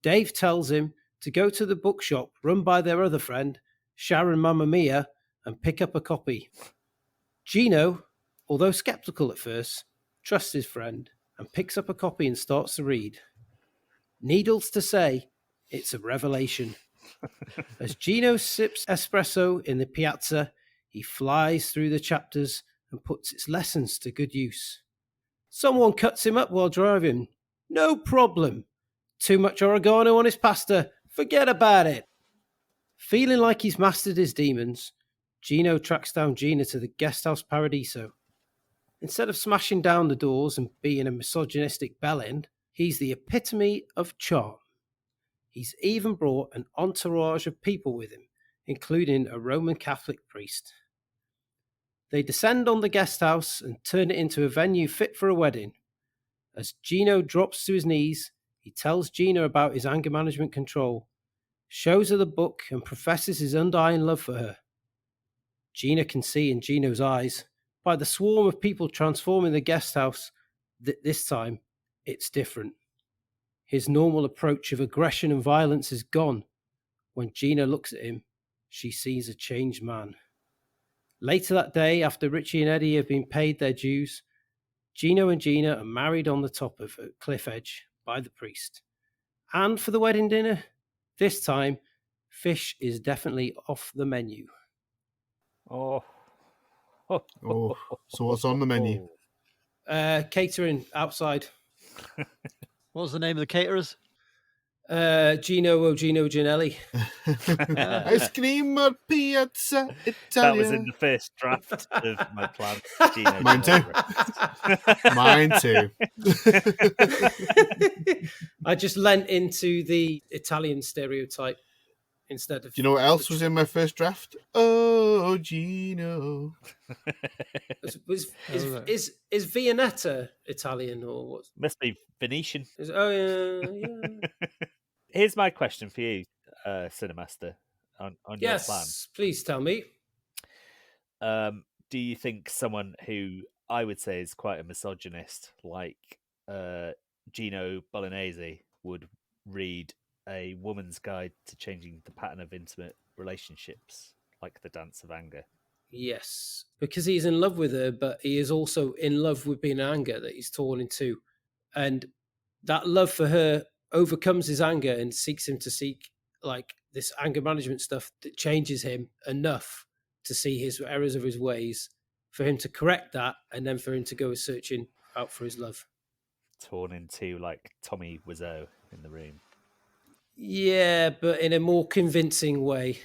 Dave tells him to go to the bookshop run by their other friend, Sharon Mamma Mia, and pick up a copy. Gino, although skeptical at first, trusts his friend and picks up a copy and starts to read. Needless to say, it's a revelation. As Gino sips espresso in the piazza, he flies through the chapters and puts its lessons to good use. Someone cuts him up while driving. No problem. Too much oregano on his pasta. Forget about it. Feeling like he's mastered his demons, Gino tracks down Gina to the guest house Paradiso. Instead of smashing down the doors and being a misogynistic bellend, he's the epitome of charm. He's even brought an entourage of people with him, including a Roman Catholic priest. They descend on the guest house and turn it into a venue fit for a wedding. As Gino drops to his knees, he tells Gina about his anger management control, shows her the book and professes his undying love for her. Gina can see in Gino's eyes, by the swarm of people transforming the guest house, that this time it's different. His normal approach of aggression and violence is gone. When Gina looks at him, she sees a changed man. Later that day, after Richie and Eddie have been paid their dues, Gino and Gina are married on the top of a cliff edge by the priest. And for the wedding dinner, this time, fish is definitely off the menu. So what's on the menu? Catering outside. What was the name of the caterers? Gino Ginelli. Ice cream or pizza Italian. That was in the first draft of my plan. Gino Mine too. Mine too. I just lent into the Italian stereotype instead of... Do you know what else was in my first draft? Oh, Gino. Is Vienetta Italian or what? Must be Venetian. Yeah. Here's my question for you, Cinemaster, on your plan. Yes, please tell me. Do you think someone who I would say is quite a misogynist, like Gino Bolognese, would read a woman's guide to changing the pattern of intimate relationships, like The Dance of Anger? Yes, because he's in love with her, but he is also in love with being anger that he's torn in two. And that love for her overcomes his anger and seeks him to seek like this anger management stuff that changes him enough to see his errors of his ways, for him to correct that, and then for him to go searching out for his love. Torn into like Tommy Wiseau in The Room. Yeah, but in a more convincing way.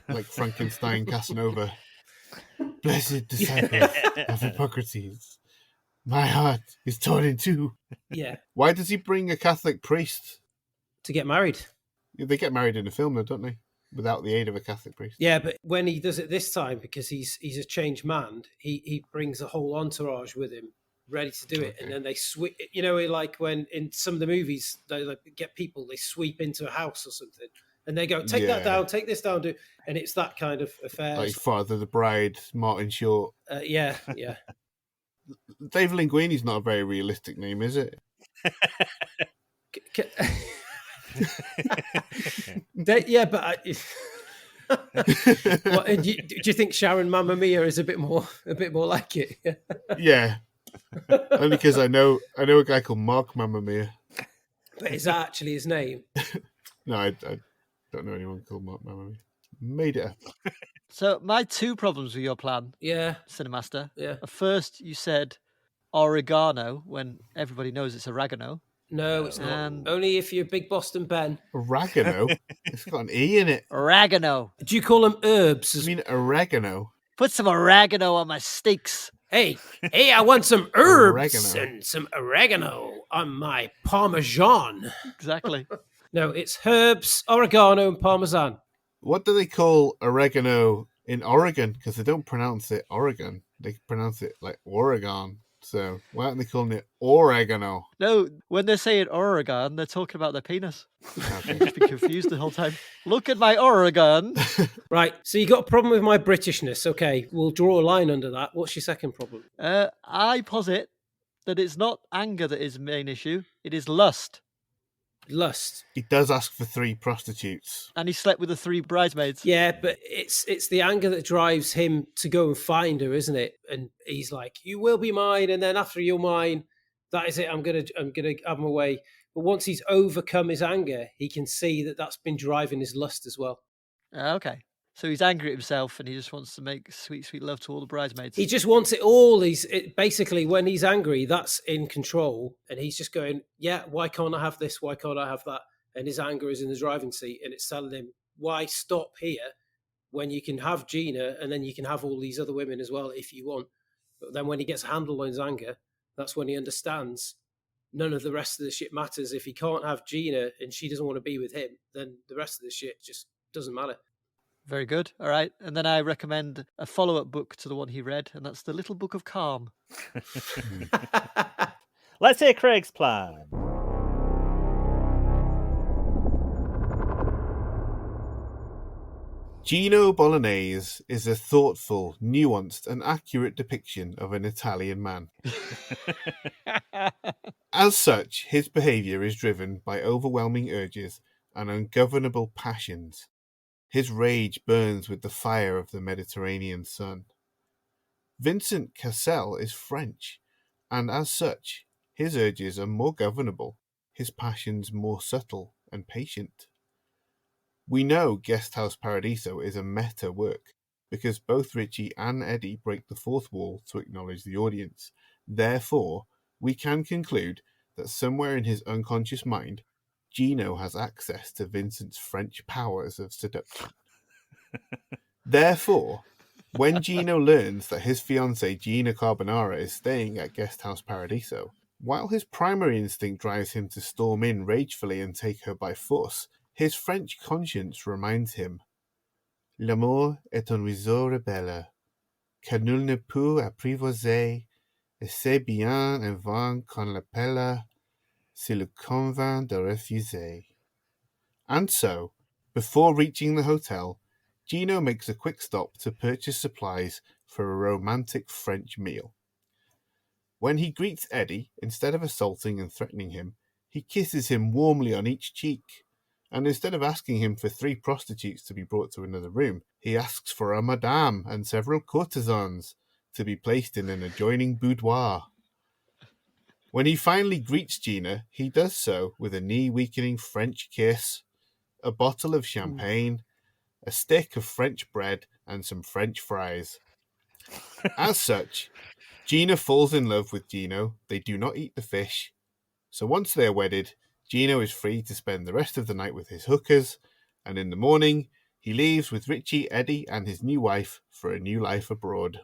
Like Frankenstein Casanova. Blessed disciple of Hippocrates. My heart is torn in two. Yeah. Why does he bring a Catholic priest? To get married. They get married in the film, though, don't they? without the aid of a Catholic priest. Yeah, but when he does it this time, because he's a changed man, he brings a whole entourage with him, ready to do it, and then they sweep. You know, like when in some of the movies they like, get people, they sweep into a house or something, and they go, take that down, take this down, and it's that kind of affair. Like Father the Bride, Martin Short. Yeah. Dave Linguini's not a very realistic name, is it? Yeah, but do you think Sharon Mamma Mia is a bit more like it? Yeah, only because I know a guy called Mark Mamma Mia. But is that actually his name? No, I don't know anyone called Mark Mamma Mia. Made it up. So my two problems with your plan, Cinemaster. Yeah. First, you said oregano when everybody knows it's oregano. No, it's not. Only if you're Big Boston Ben. Oregano? It's got an E in it. Oregano. Do you call them herbs? You mean oregano? Put some oregano on my steaks. Hey, I want some herbs and some oregano on my Parmesan. Exactly. No, it's herbs, oregano, and Parmesan. What do they call oregano in Oregon? Because they don't pronounce it Oregon. They pronounce it like Oregon. So why aren't they calling it oregano? No, when they're saying Oregon, they're talking about their penis. Okay. I've just been confused the whole time. Look at my Oregon. Right, so you got a problem with my Britishness. Okay, we'll draw a line under that. What's your second problem? I posit that it's not anger that is the main issue. It is lust. Lust. He does ask for 3 prostitutes. And he slept with the 3 bridesmaids. Yeah, but it's the anger that drives him to go and find her, isn't it? And he's like, "You will be mine," and then after you're mine, that is it. I'm gonna have my way. But once he's overcome his anger, he can see that that's been driving his lust as well. Okay. So he's angry at himself and he just wants to make sweet, sweet love to all the bridesmaids. He just wants it all. Basically, when he's angry, that's in control. And he's just going, yeah, why can't I have this? Why can't I have that? And his anger is in the driving seat. And it's telling him, why stop here when you can have Gina and then you can have all these other women as well if you want. But then when he gets a handle on his anger, that's when he understands none of the rest of the shit matters. If he can't have Gina and she doesn't want to be with him, then the rest of the shit just doesn't matter. Very good. All right. And then I recommend a follow-up book to the one he read, and that's The Little Book of Calm. Let's hear Craig's plan. Gino Bolognese is a thoughtful, nuanced, and accurate depiction of an Italian man. As such, his behaviour is driven by overwhelming urges and ungovernable passions. His rage burns with the fire of the Mediterranean sun. Vincent Cassel is French, and as such, his urges are more governable, his passions more subtle and patient. We know Guest House Paradiso is a meta work, because both Richie and Eddie break the fourth wall to acknowledge the audience. Therefore, we can conclude that somewhere in his unconscious mind, Gino has access to Vincent's French powers of seduction. Therefore, when Gino learns that his fiancée Gina Carbonara is staying at Guest House Paradiso, while his primary instinct drives him to storm in ragefully and take her by force, his French conscience reminds him, "L'amour est un oiseau rebelle, que nul ne peut apprivoiser, et c'est bien un vent qu'on l'appelle, s'il le convainc de refuser." And so, before reaching the hotel, Gino makes a quick stop to purchase supplies for a romantic French meal. When he greets Eddie, instead of assaulting and threatening him, he kisses him warmly on each cheek. And instead of asking him for 3 prostitutes to be brought to another room, he asks for a madame and several courtesans to be placed in an adjoining boudoir. When he finally greets Gina, he does so with a knee-weakening French kiss, a bottle of champagne, a stick of French bread, and some French fries. As such, Gina falls in love with Gino. They do not eat the fish. So once they are wedded, Gino is free to spend the rest of the night with his hookers, and in the morning, he leaves with Richie, Eddie, and his new wife for a new life abroad.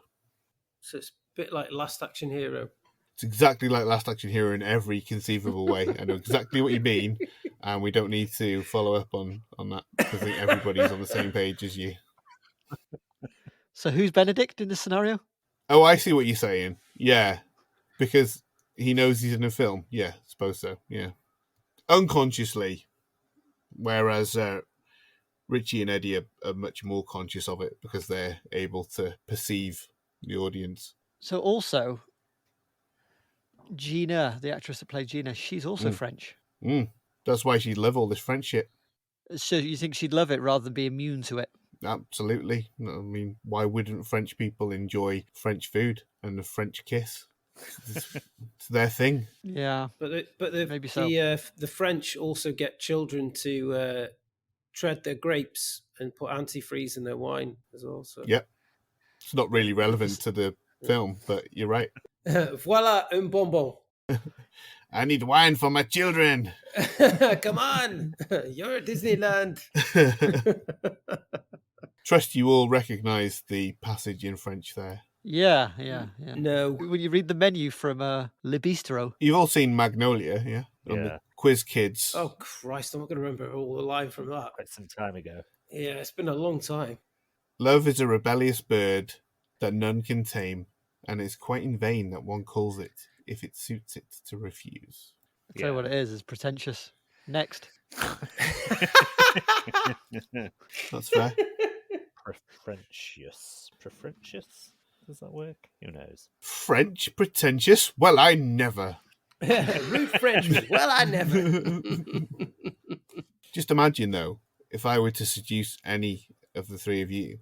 So it's a bit like Last Action Hero. It's exactly like Last Action Hero in every conceivable way. I know exactly what you mean. And we don't need to follow up on that because I think everybody's on the same page as you. So who's Benedict in this scenario? Oh, I see what you're saying. Yeah, because he knows he's in a film. Yeah, I suppose so. Yeah, unconsciously, whereas Richie and Eddie are much more conscious of it because they're able to perceive the audience. So also, Gina, the actress that played Gina, she's also French. That's why she'd love all this French shit. So you think she'd love it rather than be immune to it? Absolutely. I mean, why wouldn't French people enjoy French food and the French kiss? It's their thing. Yeah, maybe so. The French also get children to tread their grapes and put antifreeze in their wine as well. So. Yep. It's not really relevant to the film, but you're right. Voila, un bonbon. I need wine for my children. Come on, you're Disneyland. Trust you all recognise the passage in French there. Yeah. No. When you read the menu from Le Bistro. You've all seen Magnolia, yeah? On the Quiz Kids. Oh, Christ, I'm not going to remember all the line from that. Quite some time ago. Yeah, it's been a long time. Love is a rebellious bird that none can tame, and it's quite in vain that one calls it if it suits it to refuse. I'll tell you what it is. It's pretentious. Next. That's fair. Pretentious? Does that work? Who knows? French pretentious? Well, I never. Rude Frenchman. Well, I never. Just imagine, though, if I were to seduce any of the three of you,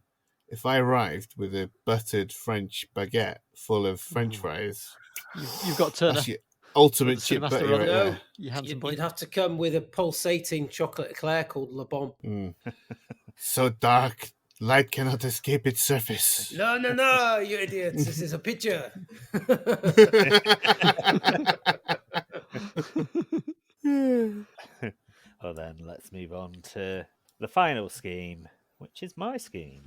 if I arrived with a buttered French baguette full of French fries. You've got Turner. That's your ultimate chip butty right there. You'd have to come with a pulsating chocolate eclair called Le Bon. So dark, light cannot escape its surface. No, you idiots. This is a picture. Well, then, let's move on to the final scheme, which is my scheme.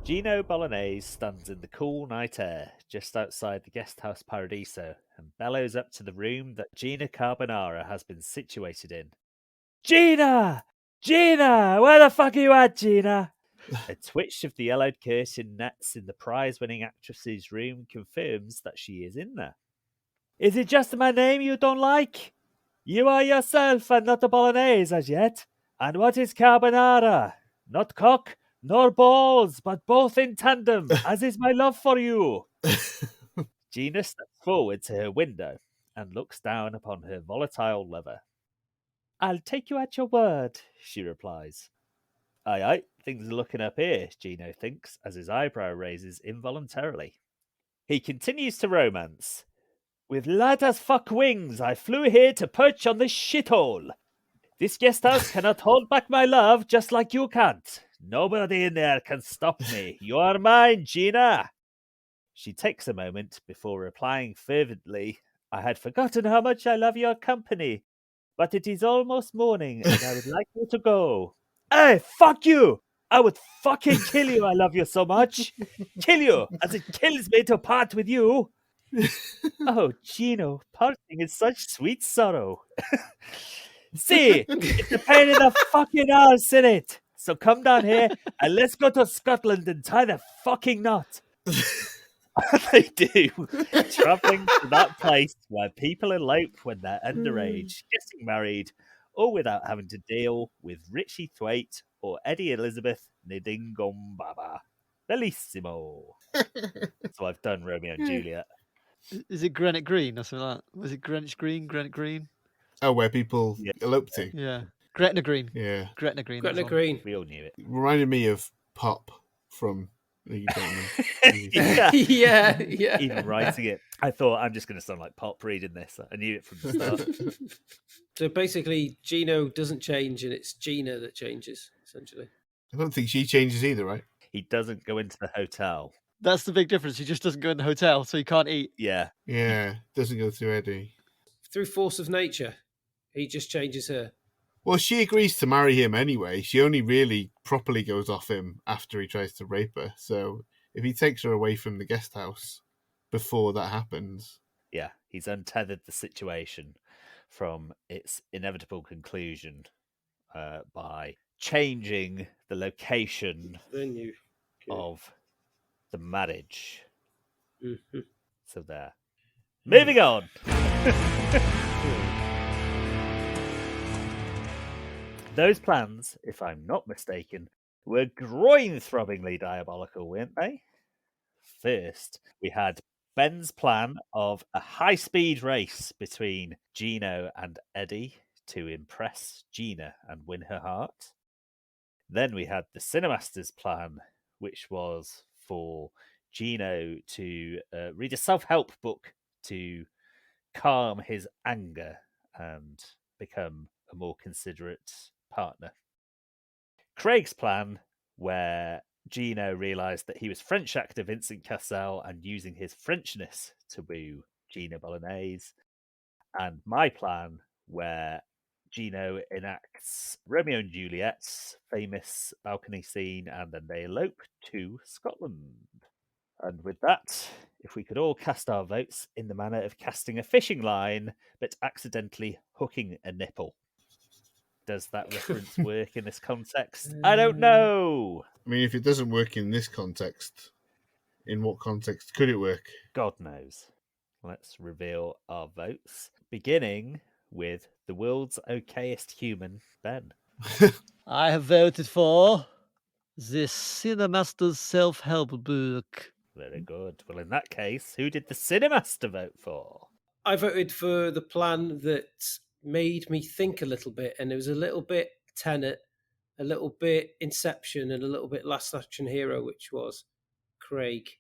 Gino Bolognese stands in the cool night air just outside the guest house Paradiso and bellows up to the room that Gina Carbonara has been situated in. Gina! Where the fuck are you at, Gina? A twitch of the yellowed curtain nets in the prize-winning actress's room confirms that she is in there. Is it just my name you don't like? You are yourself and not a Bolognese as yet. And what is Carbonara? Not cock, nor balls, but both in tandem, as is my love for you. Gina steps forward to her window and looks down upon her volatile lover. I'll take you at your word, she replies. Aye, things are looking up here, Gino thinks, as his eyebrow raises involuntarily. He continues to romance. With light as fuck wings, I flew here to perch on this shithole. This guest house cannot hold back my love just like you can't. Nobody in there can stop me. You are mine, Gina. She takes a moment before replying fervently, I had forgotten how much I love your company, but it is almost morning and I would like you to go. Hey, fuck you! I would fucking kill you, I love you so much. Kill you, as it kills me to part with you. Oh, Gino, parting is such sweet sorrow. See, it's a pain in the fucking ass, isn't it? So come down here and let's go to Scotland and tie the fucking knot. They do, travelling to that place where people elope when they're underage, getting married, or without having to deal with Richie Twat or Eddie Elizabeth Ndingombaba. Bellissimo. So I've done Romeo and Juliet. Is it Granite Green or something like that? Was it Greenwich Green? Granite Green? Oh, where people elope to? Yeah. Gretna Green. Yeah. Gretna Green. Gretna Green. We all knew it. Reminded me of Pop from League of Yeah. Even writing it. I thought, I'm just going to sound like Pop reading this. I knew it from the start. So basically, Gino doesn't change and it's Gina that changes, essentially. I don't think she changes either, right? He doesn't go into the hotel. That's the big difference. He just doesn't go in the hotel, so he can't eat. Yeah. Yeah, doesn't go through Eddie. Through force of nature, he just changes her. Well, she agrees to marry him anyway. She only really properly goes off him after he tries to rape her. So if he takes her away from the guest house before that happens, Yeah, he's untethered the situation from its inevitable conclusion by changing the location Venue. of the marriage. Mm-hmm. So there. Moving on. Those plans, if I'm not mistaken, were groin-throbbingly diabolical, weren't they? First, we had Ben's plan of a high-speed race between Gino and Eddie to impress Gina and win her heart. Then we had the Cinemaster's plan, which was for Gino to read a self-help book to calm his anger and become a more considerate partner. Craig's plan, where Gino realised that he was French actor Vincent Cassel and using his Frenchness to woo Gino Bolognese. And my plan, where Gino enacts Romeo and Juliet's famous balcony scene and then they elope to Scotland. And with that, if we could all cast our votes in the manner of casting a fishing line, but accidentally hooking a nipple. Does that reference work in this context? I don't know. I mean, if it doesn't work in this context, in what context could it work? God knows. Let's reveal our votes, beginning with the world's okayest human, Ben. I have voted for the Cinemaster's self-help book. Very good. Well, in that case, who did the Cinemaster vote for? I voted for the plan that made me think a little bit, and it was a little bit Tenet, a little bit Inception, and a little bit Last Action Hero, which was Craig.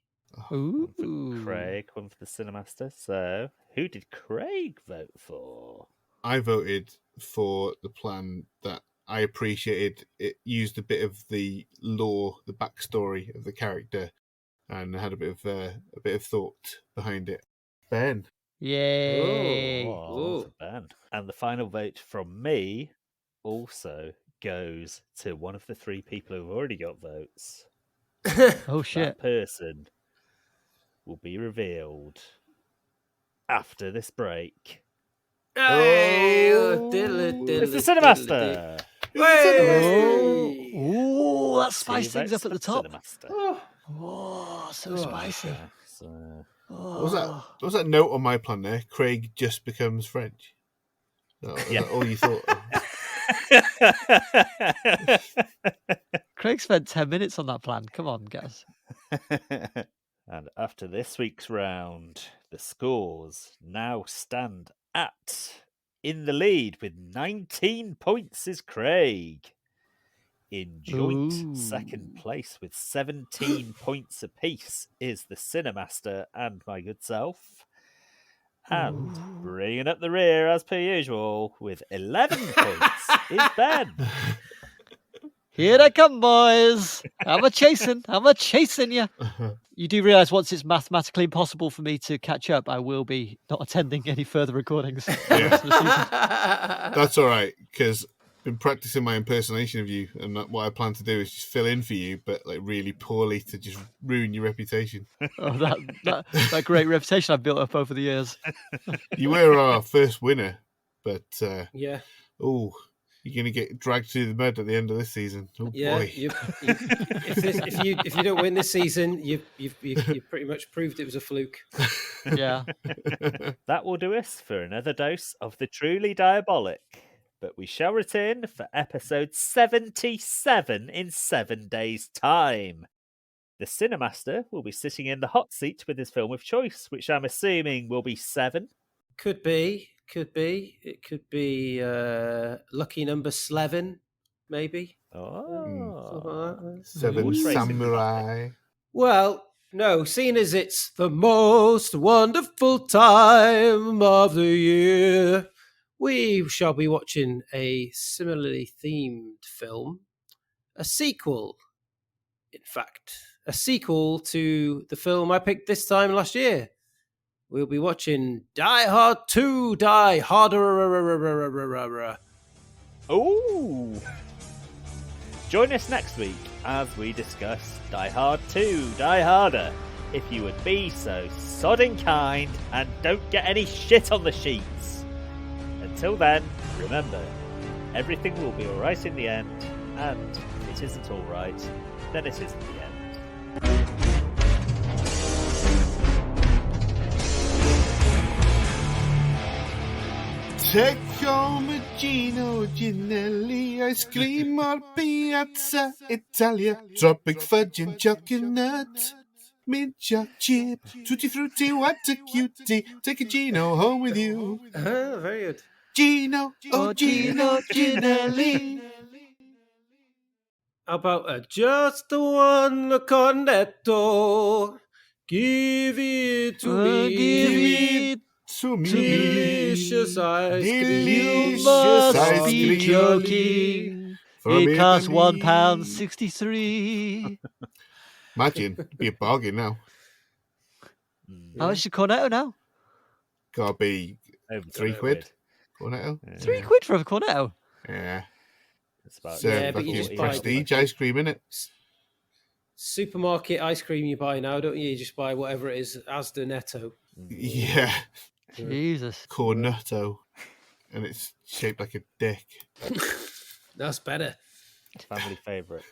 Ooh. One for Craig, one for the Cinemaster. So, who did Craig vote for? I voted for the plan that I appreciated. It used a bit of the lore, the backstory of the character, and had a bit of thought behind it. Ben. Yay. Oh, for Ben. And the final vote from me also goes to one of the three people who've already got votes. Oh, shit. That person will be revealed after this break. It's the Cinemaster! Oh, that spiced things up at the top. Cinemaster. Oh, so spicy. So... What was that note on my plan there? Craig just becomes French. Oh, is that all you thought of? Craig spent 10 minutes on that plan. Come on, guys. And after this week's round, the scores now stand at, in the lead with 19 points is Craig. In joint second place with 17 points apiece is the Cinemaster and my good self. And bringing up the rear as per usual with 11 points is Ben. Here I come, boys. I'm a chasing you. You do realise once it's mathematically impossible for me to catch up, I will be not attending any further recordings. Yeah. That's all right, because I've been practicing my impersonation of you, and what I plan to do is just fill in for you, but like really poorly to just ruin your reputation. Oh, that great reputation I've built up over the years. You were our first winner, but yeah. Oh, you're going to get dragged through the mud at the end of this season. Oh yeah, boy! If you don't win this season, you've pretty much proved it was a fluke. Yeah. That will do us for another dose of the truly diabolic. But we shall return for episode 77 in 7 days' time. The Cinemaster will be sitting in the hot seat with his film of choice, which I'm assuming will be 7. Could be. It could be lucky number 11, maybe. Oh. 7 Samurai. Well, no, seeing as it's the most wonderful time of the year, we shall be watching a similarly themed film, a sequel, in fact, a sequel to the film I picked this time last year. We'll be watching Die Hard 2, Die Harder. Ooh! Join us next week as we discuss Die Hard 2, Die Harder, if you would be so sodding kind and don't get any shit on the sheets. Until then, remember, everything will be alright in the end, and if it isn't alright, then it isn't the end. Take home a Gino Ginelli ice cream or Piazza Italia, tropic fudge and chocolate, mint choc chip, tutti frutti, what a cutie. Take a Gino home with you. Very good. Gino, oh Gino Ginelli. How about just one cornetto? Give it to me. Give it To me. Delicious ice cream. You Delicious must ice be cream. joking. From It costs Italy. £1.63. Imagine, it'd be a bargain now. How much is Cornetto now? Gotta be Over £3. Cornetto. £3 for a Cornetto. Yeah. It's about So Yeah, but you fucking just buy- prestige ice cream, innit? Supermarket ice cream you buy now, don't you? You just buy whatever it is, Asda Netto. Yeah. Jesus. Cornetto. And it's shaped like a dick. That's better. family favourite.